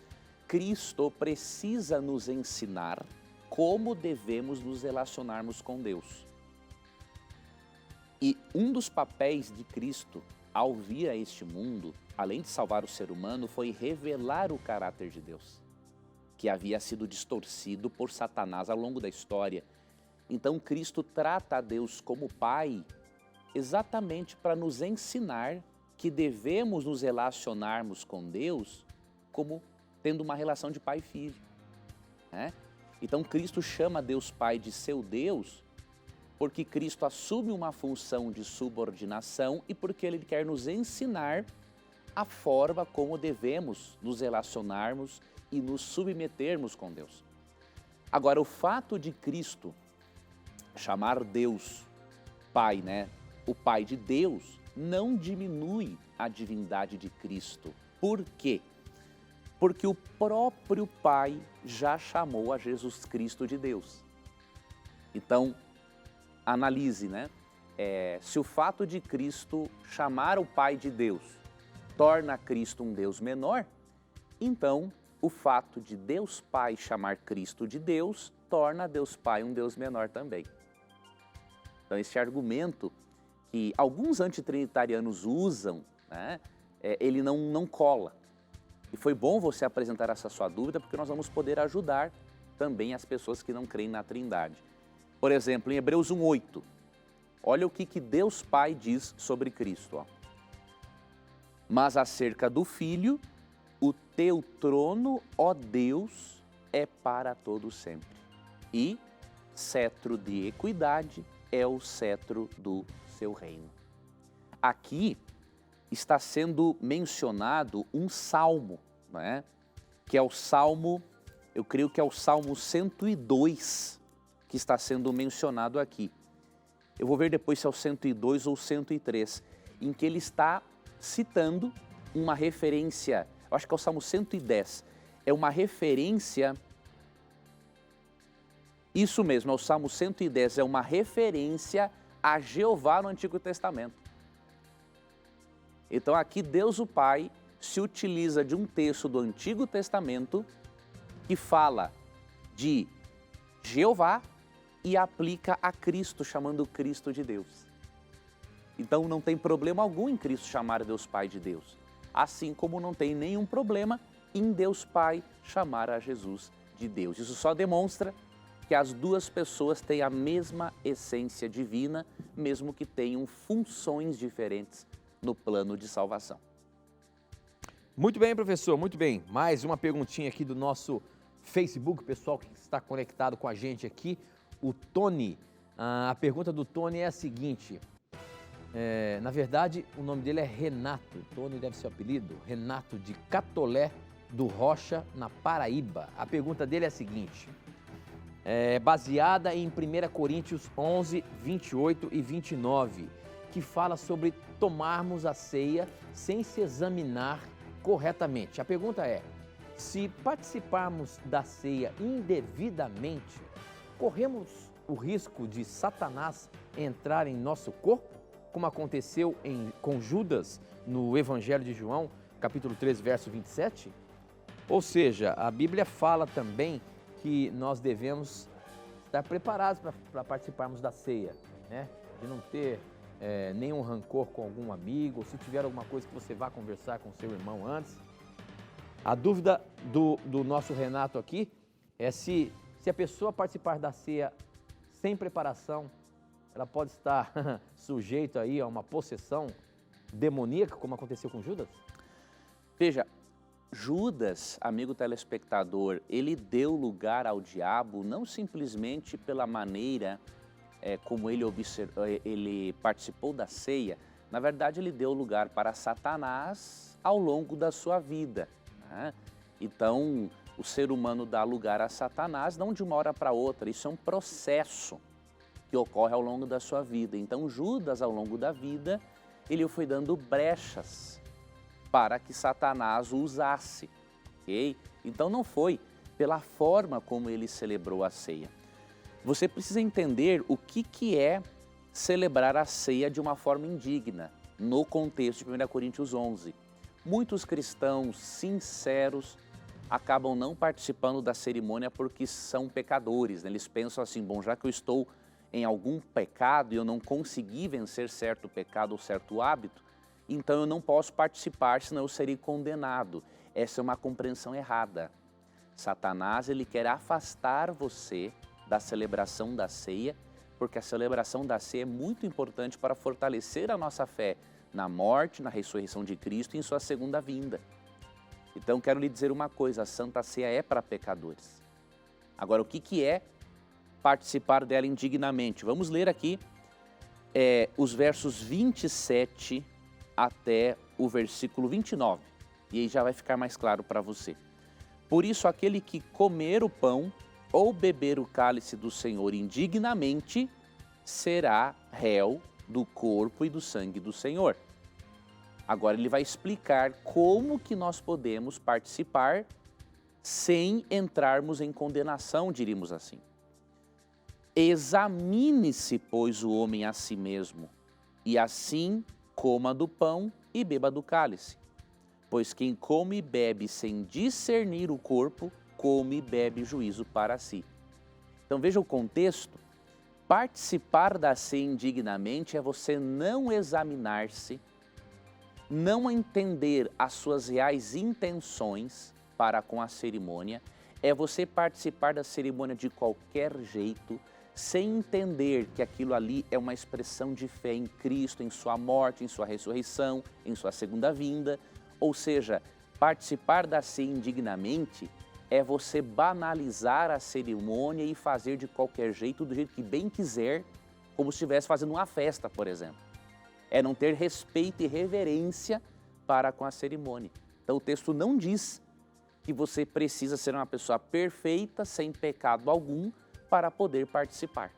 Cristo precisa nos ensinar como devemos nos relacionarmos com Deus. E um dos papéis de Cristo ao vir a este mundo, além de salvar o ser humano, foi revelar o caráter de Deus, que havia sido distorcido por Satanás ao longo da história. Então Cristo trata a Deus como Pai exatamente para nos ensinar que devemos nos relacionarmos com Deus como tendo uma relação de pai e filho, Então Cristo chama Deus Pai de seu Deus porque Cristo assume uma função de subordinação e porque Ele quer nos ensinar a forma como devemos nos relacionarmos e nos submetermos com Deus. Agora, o fato de Cristo chamar Deus Pai, o Pai de Deus, não diminui a divindade de Cristo. Por quê? Porque o próprio Pai já chamou a Jesus Cristo de Deus. Então, analise, se o fato de Cristo chamar o Pai de Deus torna Cristo um Deus menor, então o fato de Deus Pai chamar Cristo de Deus torna Deus Pai um Deus menor também. Então, esse argumento que alguns antitrinitarianos usam, ele não cola. E foi bom você apresentar essa sua dúvida, porque nós vamos poder ajudar também as pessoas que não creem na Trindade. Por exemplo, em Hebreus 1:8, olha o que Deus Pai diz sobre Cristo. Ó. Mas acerca do Filho, o teu trono, ó Deus, é para todo sempre. E cetro de equidade é o cetro do seu reino. Aqui está sendo mencionado um salmo, né? Que é o salmo, eu creio que é o salmo 102 que está sendo mencionado aqui. Eu vou ver depois se é o 102 ou 103, em que ele está citando uma referência, eu acho que é o salmo 110, é uma referência, isso mesmo, é o salmo 110, é uma referência a Jeová no Antigo Testamento. Então aqui Deus o Pai se utiliza de um texto do Antigo Testamento que fala de Jeová e aplica a Cristo, chamando Cristo de Deus. Então não tem problema algum em Cristo chamar Deus Pai de Deus, assim como não tem nenhum problema em Deus Pai chamar a Jesus de Deus. Isso só demonstra que as duas pessoas têm a mesma essência divina, mesmo que tenham funções diferentes no plano de salvação. Muito bem, professor, muito bem. Mais uma perguntinha aqui do nosso Facebook, pessoal que está conectado com a gente aqui. O Tony, a pergunta do Tony é a seguinte, na verdade o nome dele é Renato, Tony deve ser o apelido, Renato de Catolé do Rocha, na Paraíba. A pergunta dele é a seguinte, baseada em 1 Coríntios 11, 28 e 29, que fala sobre tomarmos a ceia sem se examinar corretamente. A pergunta é, se participarmos da ceia indevidamente, corremos o risco de Satanás entrar em nosso corpo, como aconteceu com Judas no Evangelho de João, capítulo 3, verso 27? Ou seja, a Bíblia fala também que nós devemos estar preparados para participarmos da ceia, né? De não ter nenhum rancor com algum amigo, ou se tiver alguma coisa que você vá conversar com seu irmão antes. A dúvida do nosso Renato aqui é se a pessoa participar da ceia sem preparação, ela pode estar sujeita aí a uma possessão demoníaca, como aconteceu com Judas? Veja, Judas, amigo telespectador, ele deu lugar ao diabo não simplesmente pela maneira como ele participou da ceia. Na verdade, ele deu lugar para Satanás ao longo da sua vida, né? Então, o ser humano dá lugar a Satanás não de uma hora para outra, isso é um processo que ocorre ao longo da sua vida. Então, Judas, ao longo da vida, ele foi dando brechas para que Satanás o usasse, ok? Então, não foi pela forma como ele celebrou a ceia. Você precisa entender o que é celebrar a ceia de uma forma indigna, no contexto de 1 Coríntios 11. Muitos cristãos sinceros acabam não participando da cerimônia porque são pecadores, né? Eles pensam assim, bom, já que eu estou em algum pecado e eu não consegui vencer certo pecado ou certo hábito, então eu não posso participar, senão eu serei condenado. Essa é uma compreensão errada. Satanás, ele quer afastar você da celebração da ceia, porque a celebração da ceia é muito importante para fortalecer a nossa fé na morte, na ressurreição de Cristo e em sua segunda vinda. Então, quero lhe dizer uma coisa, a Santa Ceia é para pecadores. Agora, o que é participar dela indignamente? Vamos ler aqui os versos 27 até o versículo 29, e aí já vai ficar mais claro para você. Por isso, aquele que comer o pão ou beber o cálice do Senhor indignamente, será réu do corpo e do sangue do Senhor. Agora ele vai explicar como que nós podemos participar sem entrarmos em condenação, diríamos assim. Examine-se, pois, o homem a si mesmo, e assim coma do pão e beba do cálice. Pois quem come e bebe sem discernir o corpo, come e bebe juízo para si. Então veja o contexto. Participar da ceia indignamente é você não examinar-se, não entender as suas reais intenções para com a cerimônia, é você participar da cerimônia de qualquer jeito, sem entender que aquilo ali é uma expressão de fé em Cristo, em sua morte, em sua ressurreição, em sua segunda vinda. Ou seja, participar da ceia indignamente é você banalizar a cerimônia e fazer de qualquer jeito, do jeito que bem quiser, como se estivesse fazendo uma festa, por exemplo. É não ter respeito e reverência para com a cerimônia. Então o texto não diz que você precisa ser uma pessoa perfeita, sem pecado algum, para poder participar.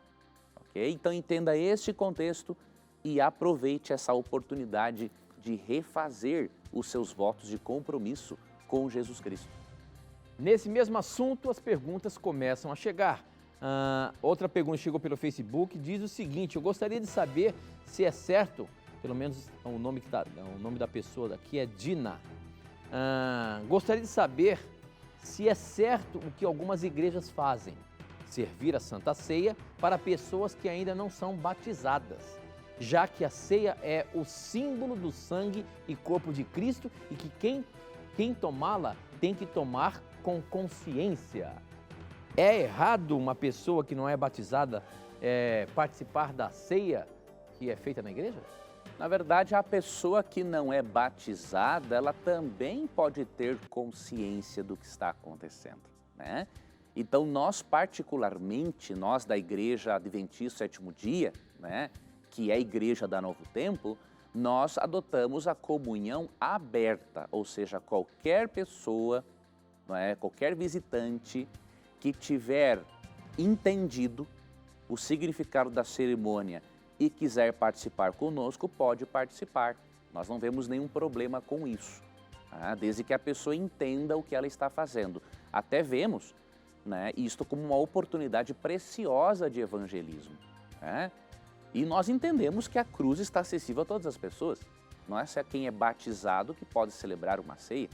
Ok? Então entenda este contexto e aproveite essa oportunidade de refazer os seus votos de compromisso com Jesus Cristo. Nesse mesmo assunto, as perguntas começam a chegar. Outra pergunta chegou pelo Facebook, diz o seguinte: eu gostaria de saber se é certo, pelo menos o nome da pessoa daqui é Dina. Gostaria de saber se é certo o que algumas igrejas fazem, servir a Santa Ceia para pessoas que ainda não são batizadas, já que a ceia é o símbolo do sangue e corpo de Cristo e que quem tomá-la tem que tomar com consciência. É errado uma pessoa que não é batizada participar da ceia que é feita na igreja? Na verdade, a pessoa que não é batizada, ela também pode ter consciência do que está acontecendo, né? Então, nós particularmente, nós da Igreja Adventista Sétimo Dia, né, que é a Igreja da Novo Tempo, nós adotamos a comunhão aberta, ou seja, qualquer pessoa, qualquer visitante que tiver entendido o significado da cerimônia e quiser participar conosco, pode participar. Nós não vemos nenhum problema com isso, desde que a pessoa entenda o que ela está fazendo. Até vemos isto como uma oportunidade preciosa de evangelismo. E nós entendemos que a cruz está acessível a todas as pessoas. Não é só quem é batizado que pode celebrar uma ceia.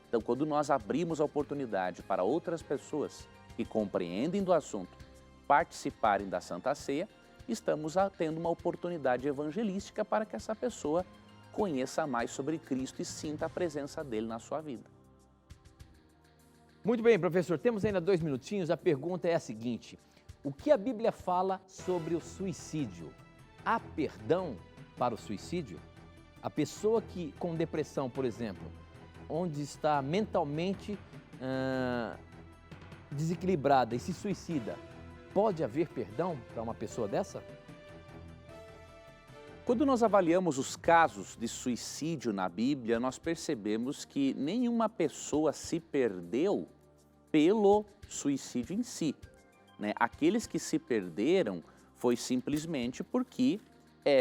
Então, quando nós abrimos a oportunidade para outras pessoas que compreendem do assunto participarem da Santa Ceia, estamos tendo uma oportunidade evangelística para que essa pessoa conheça mais sobre Cristo e sinta a presença dele na sua vida. Muito bem, professor, temos ainda 2 minutinhos. A pergunta é a seguinte: o que a Bíblia fala sobre o suicídio? Há perdão para o suicídio? A pessoa que com depressão, por exemplo, onde está mentalmente desequilibrada e se suicida, pode haver perdão para uma pessoa dessa? Quando nós avaliamos os casos de suicídio na Bíblia, nós percebemos que nenhuma pessoa se perdeu pelo suicídio em si. Aqueles que se perderam foi simplesmente porque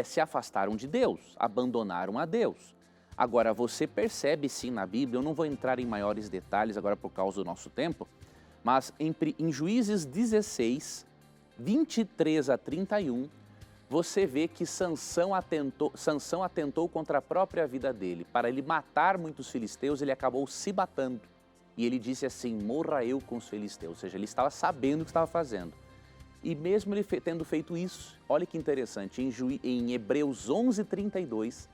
se afastaram de Deus, abandonaram a Deus. Agora, você percebe sim na Bíblia, eu não vou entrar em maiores detalhes agora por causa do nosso tempo, mas em Juízes 16, 23 a 31, você vê que Sansão atentou contra a própria vida dele. Para ele matar muitos filisteus, ele acabou se matando. E ele disse assim: morra eu com os filisteus. Ou seja, ele estava sabendo o que estava fazendo. E mesmo ele tendo feito isso, olha que interessante, em Hebreus 11, 32,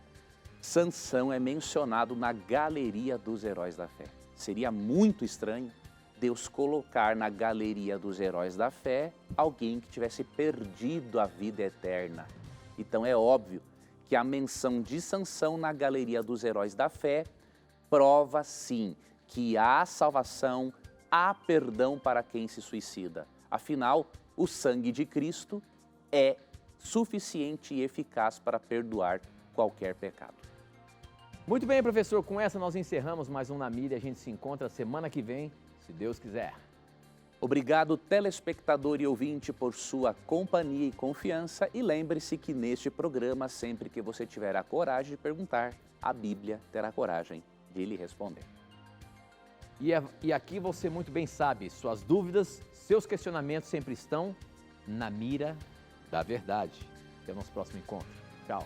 Sansão é mencionado na galeria dos heróis da fé. Seria muito estranho Deus colocar na galeria dos heróis da fé alguém que tivesse perdido a vida eterna. Então é óbvio que a menção de Sansão na galeria dos heróis da fé prova sim que há salvação, há perdão para quem se suicida. Afinal, o sangue de Cristo é suficiente e eficaz para perdoar qualquer pecado. Muito bem, professor, com essa nós encerramos mais um Na Mira. A gente se encontra semana que vem, se Deus quiser. Obrigado, telespectador e ouvinte, por sua companhia e confiança. E lembre-se que neste programa, sempre que você tiver a coragem de perguntar, a Bíblia terá coragem de lhe responder. E aqui você muito bem sabe, suas dúvidas, seus questionamentos sempre estão na mira da verdade. Até o nosso próximo encontro. Tchau.